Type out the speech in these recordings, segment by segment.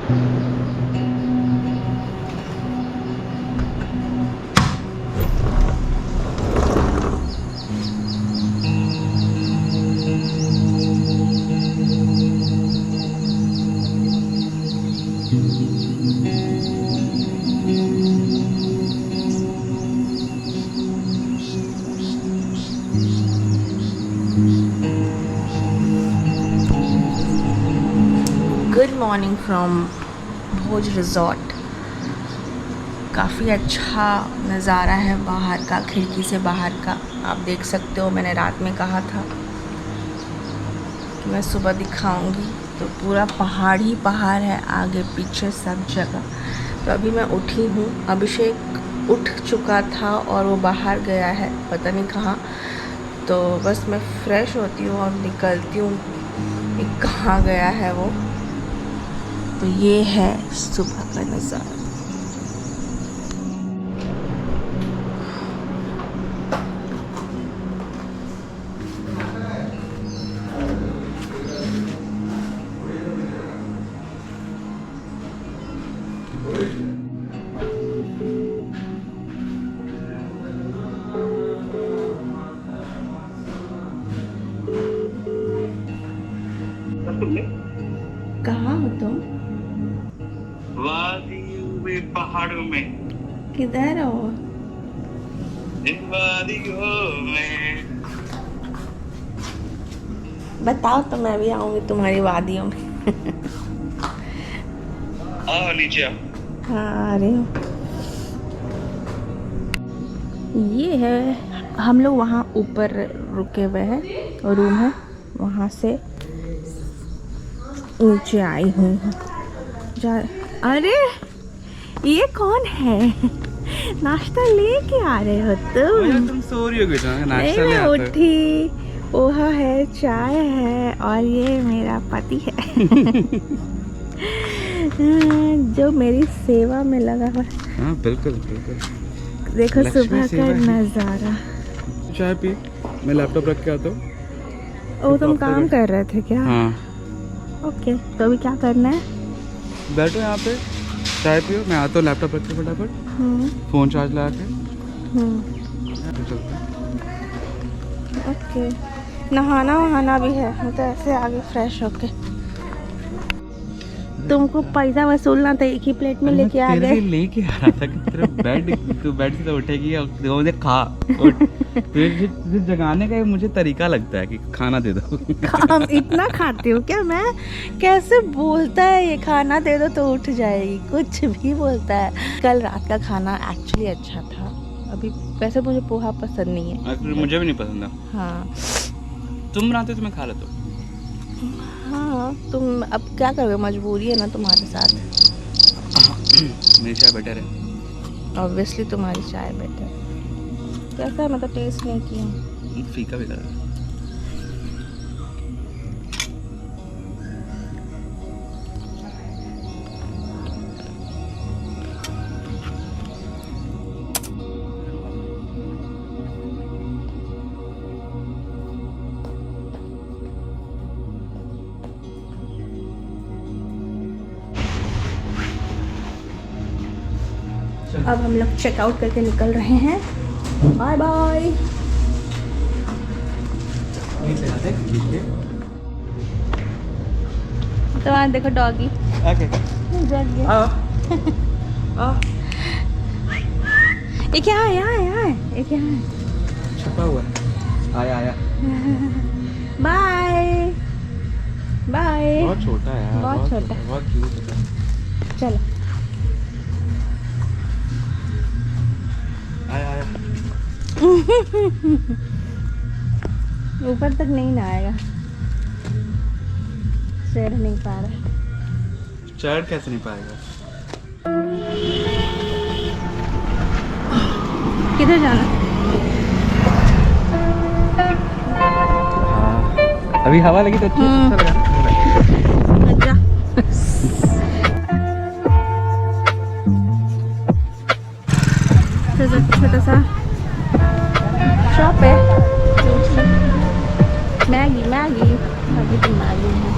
Good morning from Bhoj resort. काफ़ी अच्छा नज़ारा है बाहर का, खिड़की से बाहर का आप देख सकते हो। मैंने रात में कहा था कि मैं सुबह दिखाऊंगी, तो पूरा पहाड़ ही पहाड़ है आगे पीछे सब जगह। तो अभी मैं उठी हूँ, अभिषेक उठ चुका था और वो बाहर गया है पता नहीं कहाँ। तो बस मैं फ्रेश होती हूँ और निकलती हूँ कि कहाँ गया है वो। तो ये है सुबह का नज़ारा। कहाँ हो तुम? वादियों में, पहाड़ों में। किधर हो? इन वादियों में। बताओ तो मैं भी आऊँगी तुम्हारी वादियों में। आओ नीचे आओ। हाँ आ रही हूँ। ये है, हम लोग वहाँ ऊपर रुके हुए हैं, रूम है, वहाँ से नीचे आई हुई हूँ। अरे ये कौन है? नाश्ता लेके आ रहे हो तुम? तुम सो रही हो बेटा, नाश्ता नहीं, ले मैं आता उठी, पोहा है, चाय है और ये मेरा पति है। जो मेरी सेवा में लगा हुआ है। हाँ बिल्कुल बिल्कुल। देखो लक्ष्मी सुबह का सेवा ही। नज़ारा। चाय पी, मैं लैपटॉप रख के आता हूँ। ओ तुम काम कर रहे थे क्या? हाँ। ओके, तो अभी क्या करना है? बैठो यहाँ पे, चाय पियो, मैं आता हूँ लैपटॉप रख के फटाफट, फोन चार्ज लगा के। ओके, नहाना वहाना भी है, हम तो ऐसे आगे फ्रेश होके। तुमको पैसा वसूलना था, एक ही प्लेट में लेके आ गए। लेके आ रहा था कि तेरा बेड, तू बेड से तो उठेगी और मुझे खा। तुझे जगाने का मुझे तरीका लगता है कि खाना दे दो। हम इतना खाती हूँ क्या मैं? कैसे बोलता है ये, खाना दे दो तो उठ जाएगी, कुछ भी बोलता है। कल रात का खाना एक्चुअली अच्छा था। अभी वैसे मुझे पोहा पसंद नहीं है। मुझे भी नहीं पसंद है। हाँ तुम बनाते तो मैं खा लेता हूँ। हाँ, तुम अब क्या करोगे, मजबूरी है ना तुम्हारे साथ। मेरी चाय बेटर है। ऑब्वियसली तुम्हारी चाय बेटर। कैसा है, मैं तो टेस्ट नहीं किया। फीका भी कर। अब हम लोग चेकआउट करके निकल रहे हैं। Bye bye. तो वहाँ देखो डॉगी। जग गया। ये क्या है? यहाँ है, यहाँ है, ये क्या है? छुपा हुआ है। आया आया। Bye bye. बहुत छोटा है यार, बहुत छोटा, बहुत क्यूट है। चलो। आया आया। ऊपर तक नहीं ना आएगा, चढ़ नहीं पा रहा। चढ़ कैसे नहीं पाएगा? किधर जाना? हाँ, अभी हवा लगी तो अच्छा लगा ना। अच्छा। छोटा सा शॉप है, मैगी मैगी मैगी तो मैगी है।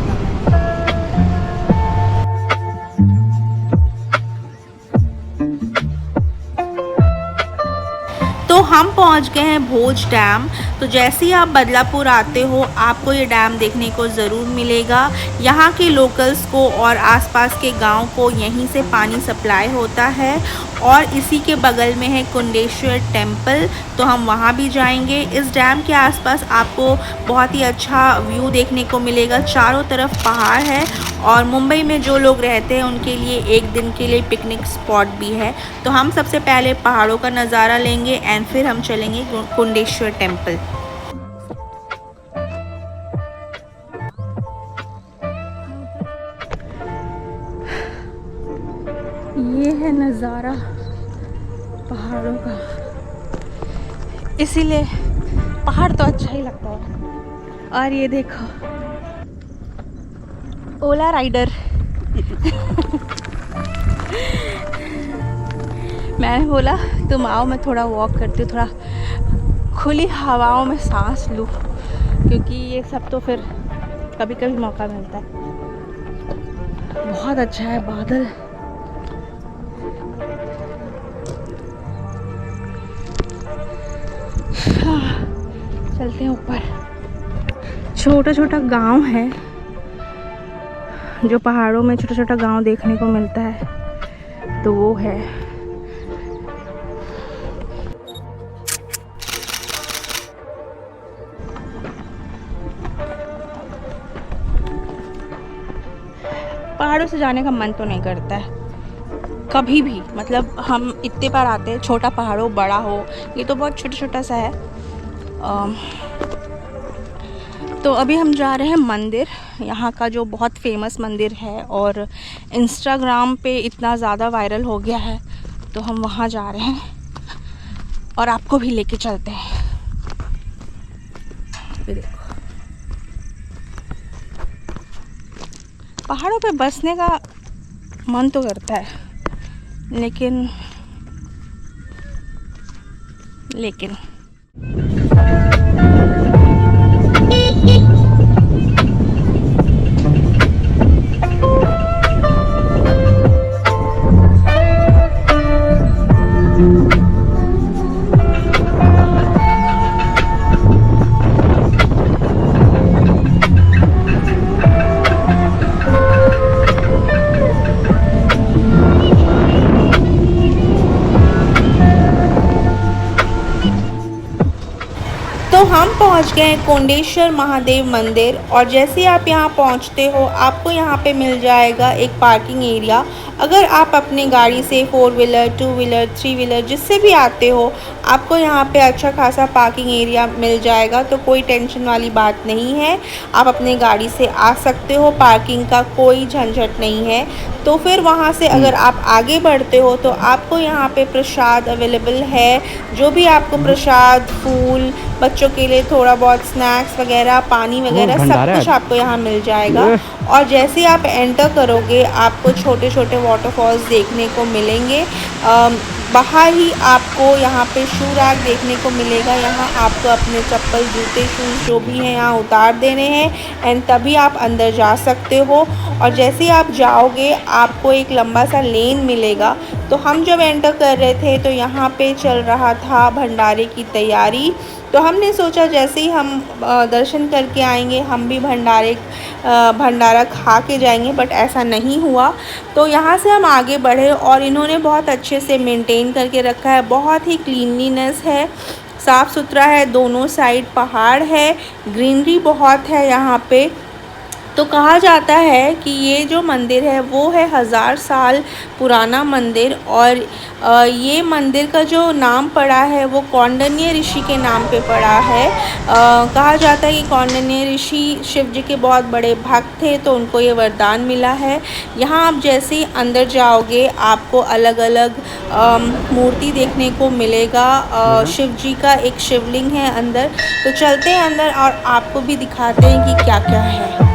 हम पहुंच गए हैं भोज डैम। तो जैसे ही आप बदलापुर आते हो आपको ये डैम देखने को ज़रूर मिलेगा। यहाँ के लोकल्स को और आसपास के गांव को यहीं से पानी सप्लाई होता है और इसी के बगल में है कुंडेश्वर टेम्पल, तो हम वहाँ भी जाएंगे। इस डैम के आसपास आपको बहुत ही अच्छा व्यू देखने को मिलेगा, चारों तरफ पहाड़ है और मुंबई में जो लोग रहते हैं उनके लिए एक दिन के लिए पिकनिक स्पॉट भी है। तो हम सबसे पहले पहाड़ों का नज़ारा लेंगे एंड फिर हम चलेंगे कुंडेश्वर टेम्पल। ये है नज़ारा पहाड़ों का, इसीलिए पहाड़ तो अच्छा ही लगता है। और ये देखो ओला राइडर मैंने बोला तुम आओ, मैं थोड़ा वॉक करती हूँ, थोड़ा खुली हवाओं में सांस लूँ, क्योंकि ये सब तो फिर कभी कभी मौका मिलता है। बहुत अच्छा है, बादल चलते हैं ऊपर। छोटा छोटा गांव है, जो पहाड़ों में छोटा छोटा गांव देखने को मिलता है, तो वो है। पहाड़ों से जाने का मन तो नहीं करता है कभी भी, मतलब हम इतने बार आते हैं, छोटा पहाड़ हो बड़ा हो, ये तो बहुत छोटा छोटा सा है। तो अभी हम जा रहे हैं मंदिर, यहाँ का जो बहुत फेमस मंदिर है और इंस्टाग्राम पे इतना ज़्यादा वायरल हो गया है, तो हम वहाँ जा रहे हैं और आपको भी लेके चलते हैं। ये देखो पहाड़ों पे बसने का मन तो करता है, लेकिन तो हम पहुंच गए कोंडेश्वर महादेव मंदिर और जैसे आप यहां पहुंचते हो आपको यहां पे मिल जाएगा एक पार्किंग एरिया। अगर आप अपनी गाड़ी से 4 व्हीलर 2 व्हीलर 3 व्हीलर जिससे भी आते हो आपको यहां पे अच्छा खासा पार्किंग एरिया मिल जाएगा, तो कोई टेंशन वाली बात नहीं है, आप अपनी गाड़ी से आ सकते हो, पार्किंग का कोई झंझट नहीं है। तो फिर वहां से अगर आप आगे बढ़ते हो तो आपको यहाँ पे प्रसाद अवेलेबल है, जो भी आपको प्रसाद, फूल, बच्चों के लिए थोड़ा बहुत स्नैक्स वगैरह, पानी वगैरह सब कुछ आपको यहाँ मिल जाएगा। और जैसे आप एंटर करोगे आपको छोटे छोटे वाटरफॉल्स देखने को मिलेंगे। बाहर ही आपको यहाँ पे शू रैक देखने को मिलेगा, यहाँ आपको अपने चप्पल, जूते, शूज़ जो भी हैं यहाँ उतार देने हैं एंड तभी आप अंदर जा सकते हो। और जैसे ही आप जाओगे आपको एक लंबा सा लेन मिलेगा। तो हम जब एंटर कर रहे थे तो यहाँ पे चल रहा था भंडारे की तैयारी, तो हमने सोचा जैसे ही हम दर्शन करके आएंगे हम भी भंडारा खा के जाएंगे, बट ऐसा नहीं हुआ। तो यहाँ से हम आगे बढ़े और इन्होंने बहुत अच्छे से मेंटेन करके रखा है, बहुत ही क्लीनलीनेस है, साफ़ सुथरा है, दोनों साइड पहाड़ है, ग्रीनरी बहुत है यहाँ पे। तो कहा जाता है कि ये जो मंदिर है वो है 1000 साल पुराना मंदिर और ये मंदिर का जो नाम पड़ा है वो कौंडिन्य ऋषि के नाम पे पड़ा है। कहा जाता है कि कौंडिन्य ऋषि शिव जी के बहुत बड़े भक्त थे, तो उनको ये वरदान मिला है। यहाँ आप जैसे ही अंदर जाओगे आपको अलग अलग मूर्ति देखने को मिलेगा। शिव जी का एक शिवलिंग है अंदर, तो चलते हैं अंदर और आपको भी दिखाते हैं कि क्या क्या है।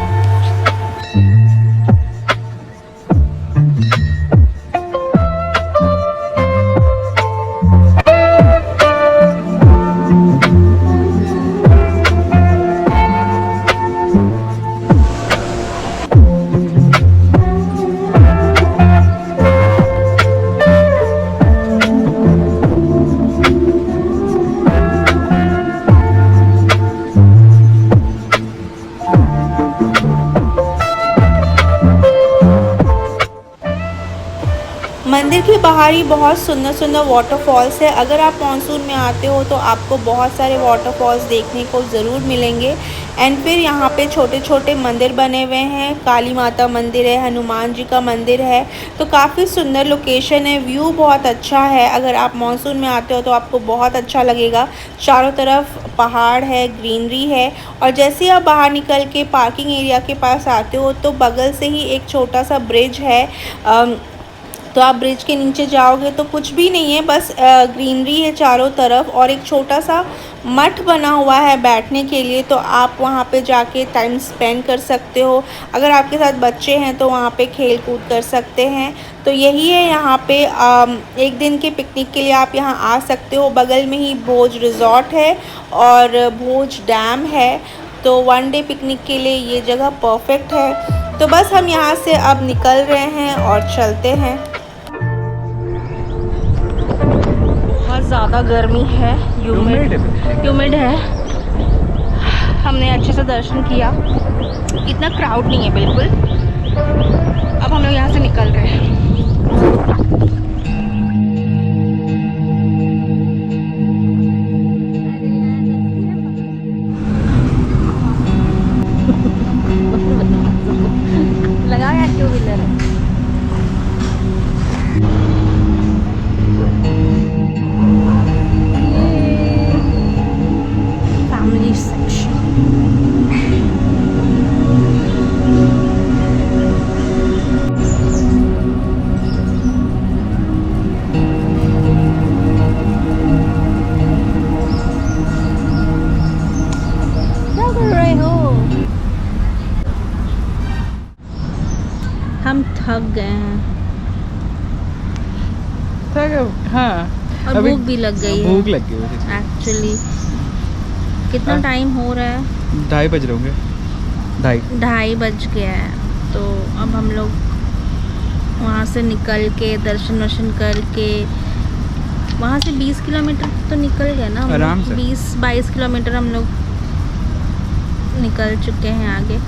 मंदिर के बाहर ही बहुत सुंदर सुंदर वाटरफॉल्स है। अगर आप मानसून में आते हो तो आपको बहुत सारे वाटरफॉल्स देखने को ज़रूर मिलेंगे। एंड फिर यहाँ पे छोटे छोटे मंदिर बने हुए हैं, काली माता मंदिर है, हनुमान जी का मंदिर है। तो काफ़ी सुंदर लोकेशन है, व्यू बहुत अच्छा है। अगर आप मानसून में आते हो तो आपको बहुत अच्छा लगेगा। चारों तरफ पहाड़ है, ग्रीनरी है। और जैसे ही आप बाहर निकल के पार्किंग एरिया के पास आते हो तो बगल से ही एक छोटा सा ब्रिज है। तो आप ब्रिज के नीचे जाओगे तो कुछ भी नहीं है, बस ग्रीनरी है चारों तरफ और एक छोटा सा मठ बना हुआ है बैठने के लिए। तो आप वहाँ पे जाके टाइम स्पेंड कर सकते हो। अगर आपके साथ बच्चे हैं तो वहाँ पे खेल कूद कर सकते हैं। तो यही है यहाँ पे एक दिन के पिकनिक के लिए आप यहाँ आ सकते हो। बगल में ही भोज रिज़ॉर्ट है और भोज डैम है। तो वन डे पिकनिक के लिए ये जगह परफेक्ट है। तो बस हम यहाँ से अब निकल रहे हैं और चलते हैं। बहुत ज़्यादा गर्मी है, ह्यूमिड है। हमने अच्छे से दर्शन किया, इतना क्राउड नहीं है बिल्कुल। अब हम लोग यहाँ से निकल रहे हैं। लगाया टू व्हीलर है। Family section. क्या कर रहे हो? हम थक गए हैं हाँ, और भूख भी लग गई है। भूख लग गई है एक्चुअली कितना टाइम हो रहा है? 2:30 बज रहे होंगे। 2:30 बज गया है। तो अब हम लोग वहाँ से निकल के दर्शन वर्शन करके वहाँ से 20 किलोमीटर तो निकल गए ना, आराम से 20-22 किलोमीटर हम लोग निकल चुके हैं आगे।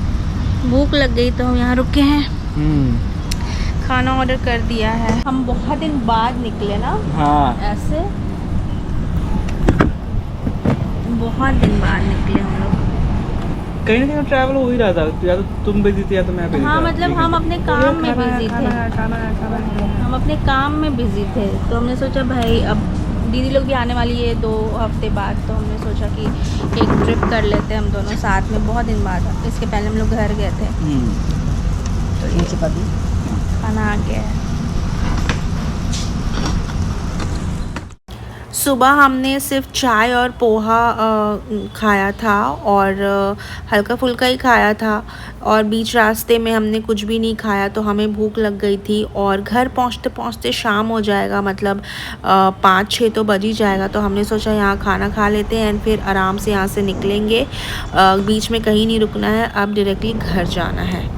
भूख लग गई तो हम यहाँ रुके हैं। खाना ऑर्डर कर दिया है। हम बहुत दिन बाद निकले ना। हाँ, ऐसे बहुत दिन बाद निकले हम लोग। कहीं ना कहीं ट्रैवल हो ही रहा था, या तो तुम बिजी थी या तो मैं बिजी हाँ, था। मतलब हम अपने काम में बिजी थे। हम अपने काम में बिजी थे तो हमने सोचा भाई अब दीदी लोग भी आने वाली है 2 हफ्ते बाद। तो हमने सोचा कि एक ट्रिप कर लेते हैं हम दोनों साथ में, बहुत दिन बाद। इसके पहले हम लोग घर गए थे। तो ये खाना आ गया है। सुबह हमने सिर्फ चाय और पोहा खाया था और हल्का फुल्का ही खाया था। और बीच रास्ते में हमने कुछ भी नहीं खाया तो हमें भूख लग गई थी। और घर पहुंचते पहुंचते शाम हो जाएगा, मतलब 5-6 तो बज ही जाएगा। तो हमने सोचा यहाँ खाना खा लेते हैं फिर आराम से यहाँ से निकलेंगे। बीच में कहीं नहीं रुकना है, अब डायरेक्टली घर जाना है।